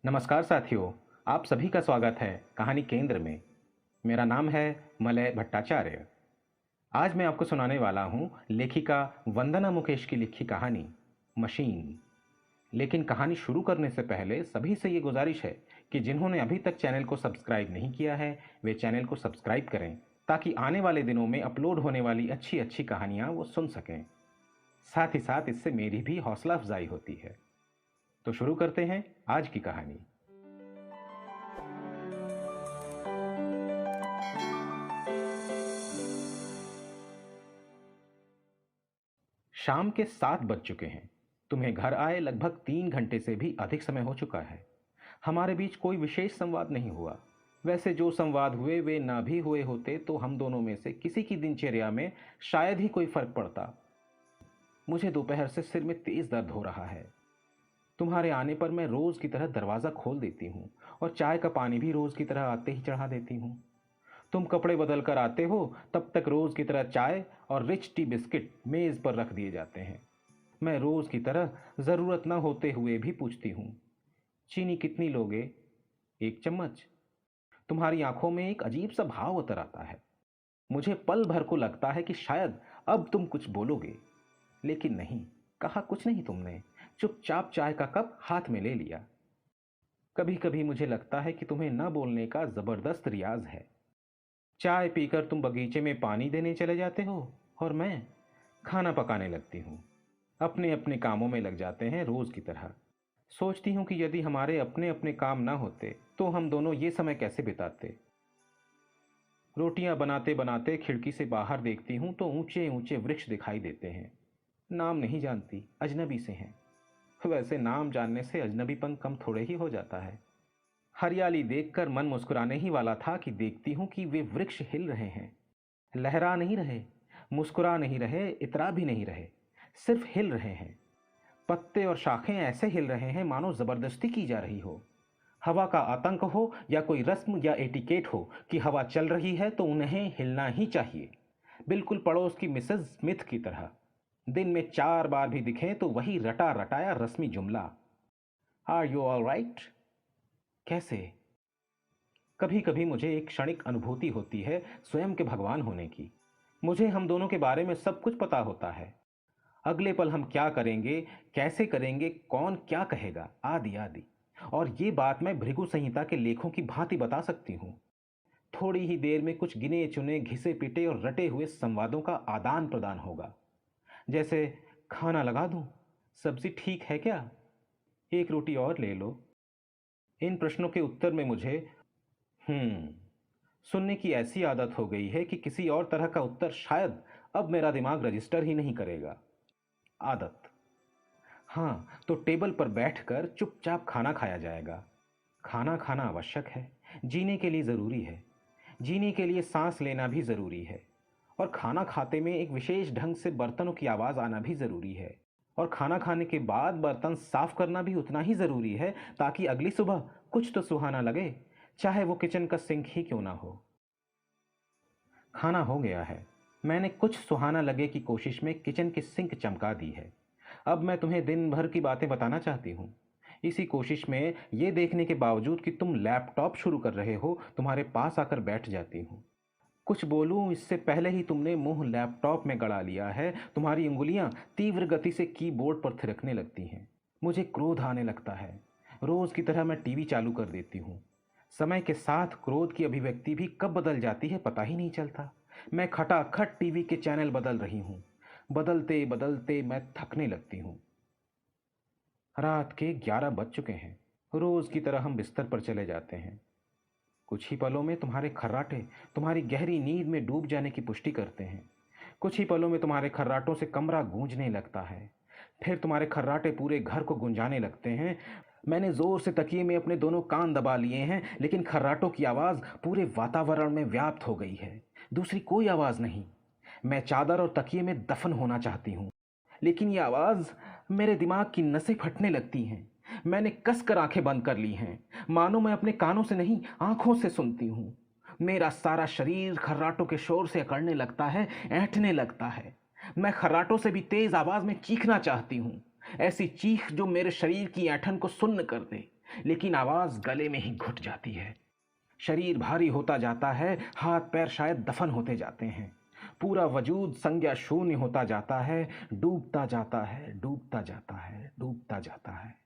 नमस्कार साथियों, आप सभी का स्वागत है कहानी केंद्र में। मेरा नाम है मलय भट्टाचार्य। आज मैं आपको सुनाने वाला हूँ लेखिका वंदना मुकेश की लिखी कहानी मशीन। लेकिन कहानी शुरू करने से पहले सभी से ये गुजारिश है कि जिन्होंने अभी तक चैनल को सब्सक्राइब नहीं किया है वे चैनल को सब्सक्राइब करें ताकि आने वाले दिनों में अपलोड होने वाली अच्छी अच्छी कहानियाँ वो सुन सकें। साथ ही साथ इससे मेरी भी हौसला अफजाई होती है। तो शुरू करते हैं आज की कहानी। शाम के 7 बज चुके हैं। तुम्हें घर आए लगभग 3 घंटे से भी अधिक समय हो चुका है। हमारे बीच कोई विशेष संवाद नहीं हुआ। वैसे जो संवाद हुए वे ना भी हुए होते तो हम दोनों में से किसी की दिनचर्या में शायद ही कोई फर्क पड़ता। मुझे दोपहर से सिर में तेज दर्द हो रहा है। तुम्हारे आने पर मैं रोज की तरह दरवाज़ा खोल देती हूँ और चाय का पानी भी रोज की तरह आते ही चढ़ा देती हूँ। तुम कपड़े बदल कर आते हो तब तक रोज की तरह चाय और रिच टी बिस्किट मेज पर रख दिए जाते हैं। मैं रोज की तरह जरूरत न होते हुए भी पूछती हूँ, चीनी कितनी लोगे? 1 चम्मच। तुम्हारी आंखों में एक अजीब सा भाव उतर आता है। मुझे पल भर को लगता है कि शायद अब तुम कुछ बोलोगे, लेकिन नहीं, कहा कुछ नहीं तुमने। चुपचाप चाय का कप हाथ में ले लिया। कभी कभी मुझे लगता है कि तुम्हें न बोलने का जबरदस्त रियाज है। चाय पीकर तुम बगीचे में पानी देने चले जाते हो और मैं खाना पकाने लगती हूँ। अपने अपने कामों में लग जाते हैं रोज की तरह। सोचती हूँ कि यदि हमारे अपने अपने काम ना होते तो हम दोनों ये समय कैसे बिताते। रोटियां बनाते बनाते खिड़की से बाहर देखती हूँ तो ऊंचे ऊंचे वृक्ष दिखाई देते हैं। नाम नहीं जानती, अजनबी से हैं। वैसे नाम जानने से अजनबीपन कम थोड़े ही हो जाता है। हरियाली देखकर मन मुस्कुराने ही वाला था कि देखती हूँ कि वे वृक्ष हिल रहे हैं। लहरा नहीं रहे, मुस्कुरा नहीं रहे, इतरा भी नहीं रहे, सिर्फ हिल रहे हैं। पत्ते और शाखें ऐसे हिल रहे हैं मानो जबरदस्ती की जा रही हो। हवा का आतंक हो या कोई रस्म या एटिकेट हो कि हवा चल रही है तो उन्हें हिलना ही चाहिए, बिल्कुल पड़ोस की मिसेस स्मिथ की तरह। दिन में 4 बार भी दिखें तो वही रटा रटाया रस्मी जुमला, आर यू ऑल राइट? कैसे? कभी कभी मुझे एक क्षणिक अनुभूति होती है स्वयं के भगवान होने की। मुझे हम दोनों के बारे में सब कुछ पता होता है। अगले पल हम क्या करेंगे, कैसे करेंगे, कौन क्या कहेगा, आदि आदि। और ये बात मैं भृगु संहिता के लेखों की भांति बता सकती हूँ। थोड़ी ही देर में कुछ गिने चुने घिसे पिटे और रटे हुए संवादों का आदान प्रदान होगा। जैसे, खाना लगा दूं? सब्जी ठीक है क्या? एक रोटी और ले लो। इन प्रश्नों के उत्तर में मुझे सुनने की ऐसी आदत हो गई है कि किसी और तरह का उत्तर शायद अब मेरा दिमाग रजिस्टर ही नहीं करेगा। आदत। हाँ, तो टेबल पर बैठकर चुपचाप खाना खाया जाएगा। खाना खाना आवश्यक है, जीने के लिए ज़रूरी है। जीने के लिए सांस लेना भी ज़रूरी है। और खाना खाते में एक विशेष ढंग से बर्तनों की आवाज़ आना भी ज़रूरी है। और खाना खाने के बाद बर्तन साफ करना भी उतना ही ज़रूरी है ताकि अगली सुबह कुछ तो सुहाना लगे, चाहे वो किचन का सिंक ही क्यों ना हो। खाना हो गया है। मैंने कुछ सुहाना लगे की कोशिश में किचन की सिंक चमका दी है। अब मैं तुम्हें दिन भर की बातें बताना चाहती हूँ। इसी कोशिश में ये देखने के बावजूद कि तुम लैपटॉप शुरू कर रहे हो, तुम्हारे पास आकर बैठ जाती हूँ। कुछ बोलूं इससे पहले ही तुमने मुंह लैपटॉप में गड़ा लिया है। तुम्हारी उंगलियां तीव्र गति से कीबोर्ड पर थिरकने लगती हैं। मुझे क्रोध आने लगता है। रोज की तरह मैं टीवी चालू कर देती हूँ। समय के साथ क्रोध की अभिव्यक्ति भी कब बदल जाती है पता ही नहीं चलता। मैं खटाखट टीवी के चैनल बदल रही हूँ। बदलते बदलते मैं थकने लगती हूँ। रात के 11 बज चुके हैं। रोज की तरह हम बिस्तर पर चले जाते हैं। कुछ ही पलों में तुम्हारे खर्राटे तुम्हारी गहरी नींद में डूब जाने की पुष्टि करते हैं। कुछ ही पलों में तुम्हारे खर्राटों से कमरा गूंजने लगता है। फिर तुम्हारे खर्राटे पूरे घर को गुंजाने लगते हैं। मैंने जोर से तकिए में अपने दोनों कान दबा लिए हैं, लेकिन खर्राटों की आवाज़ पूरे वातावरण में व्याप्त हो गई है। दूसरी कोई आवाज़ नहीं। मैं चादर और तकिए में दफन होना चाहती हूँ, लेकिन ये आवाज़ मेरे दिमाग की नसें फटने लगती हैं। मैंने कसकर आंखें बंद कर ली हैं, मानो मैं अपने कानों से नहीं आंखों से सुनती हूँ। मेरा सारा शरीर खर्राटों के शोर से अकड़ने लगता है, ऐंठने लगता है। मैं खर्राटों से भी तेज आवाज में चीखना चाहती हूँ, ऐसी चीख जो मेरे शरीर की ऐंठन को सुन्न कर दे। लेकिन आवाज गले में ही घुट जाती है। शरीर भारी होता जाता है, हाथ पैर शायद दफन होते जाते हैं। पूरा वजूद संज्ञा शून्य होता जाता है, डूबता जाता है, डूबता जाता है, डूबता जाता है।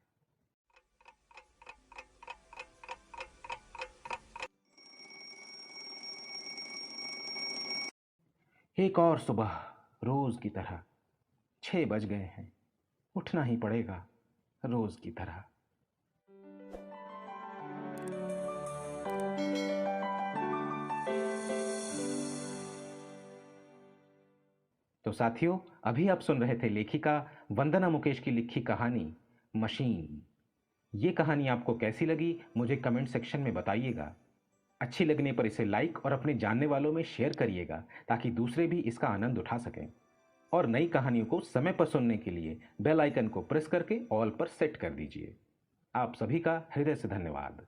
एक और सुबह रोज की तरह। 6 बज गए हैं। उठना ही पड़ेगा रोज की तरह। तो साथियों, अभी आप सुन रहे थे लेखिका वंदना मुकेश की लिखी कहानी मशीन। ये कहानी आपको कैसी लगी मुझे कमेंट सेक्शन में बताइएगा। अच्छी लगने पर इसे लाइक और अपने जानने वालों में शेयर करिएगा ताकि दूसरे भी इसका आनंद उठा सकें। और नई कहानियों को समय पर सुनने के लिए बेल आइकन को प्रेस करके ऑल पर सेट कर दीजिए। आप सभी का हृदय से धन्यवाद।